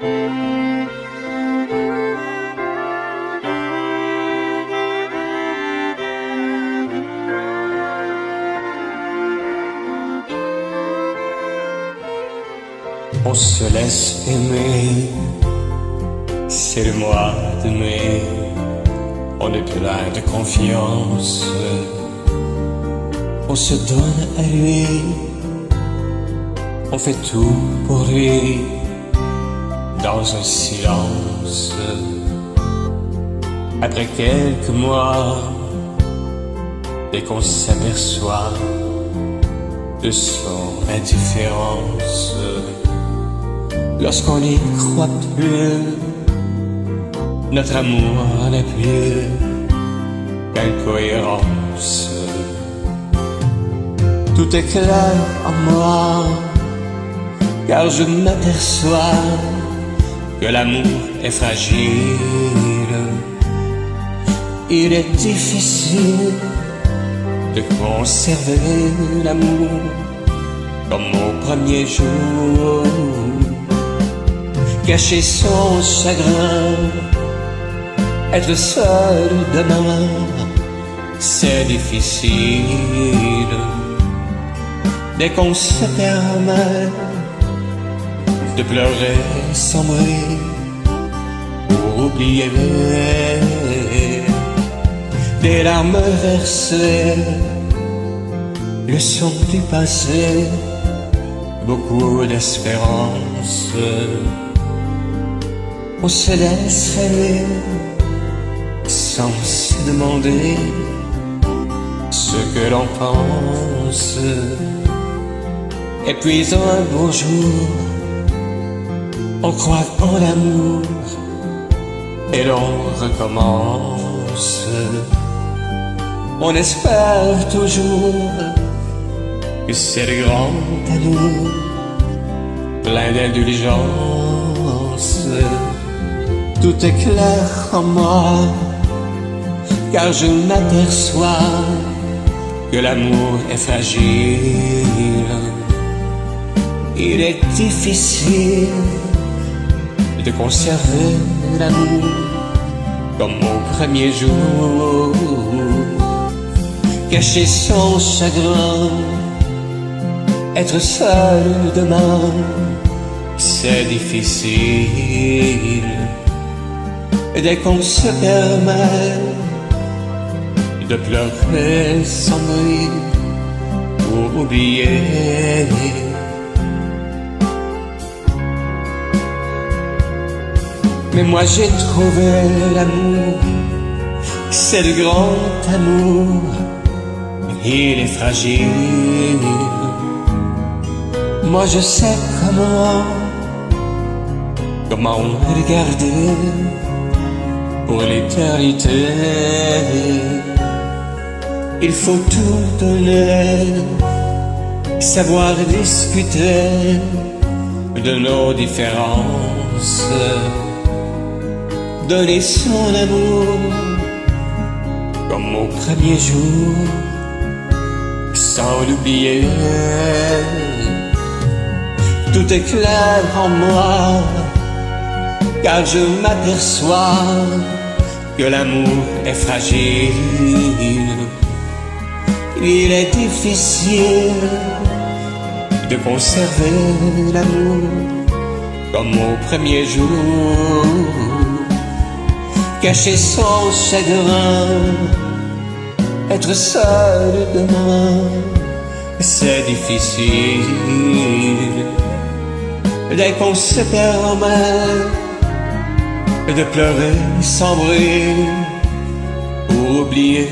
On se laisse aimer, c'est le mois de mai, on est plein de confiance, on se donne à lui, on fait tout pour lui, dans un silence. Après quelques mois, dès qu'on s'aperçoit de son indifférence, lorsqu'on n'y croit plus, notre amour n'a plus qu'incohérence. Tout est clair en moi, car je m'aperçois que l'amour est fragile. Il est difficile de conserver l'amour comme au premier jour. Cacher son chagrin, être seul demain, c'est difficile. Dès qu'on se permet de pleurer sans bruit pour oublier des larmes versées, le son du passé, beaucoup d'espérance. On se laisse aller sans se demander ce que l'on pense. Et puis un beau jour, on croit en l'amour et l'on recommence. On espère toujours que c'est le grand amour, plein d'indulgence. Tout est clair en moi, car je m'aperçois que l'amour est fragile. Il est difficile de conserver l'amour comme au premier jour. Cacher son chagrin, être seul demain, c'est difficile. Dès qu'on se permet de pleurer sans bruit pour oublier. Mais moi j'ai trouvé l'amour, c'est le grand amour, il est fragile. Moi je sais comment le garder pour l'éternité. Il faut tout donner, savoir discuter de nos différences, donner son amour comme au premier jour, sans l'oublier. Tout est clair en moi, car je m'aperçois que l'amour est fragile. Il est difficile de conserver l'amour comme au premier jour. Cacher son chagrin, être seul demain, c'est difficile. Dès qu'on se permet de pleurer sans bruit pour oublier.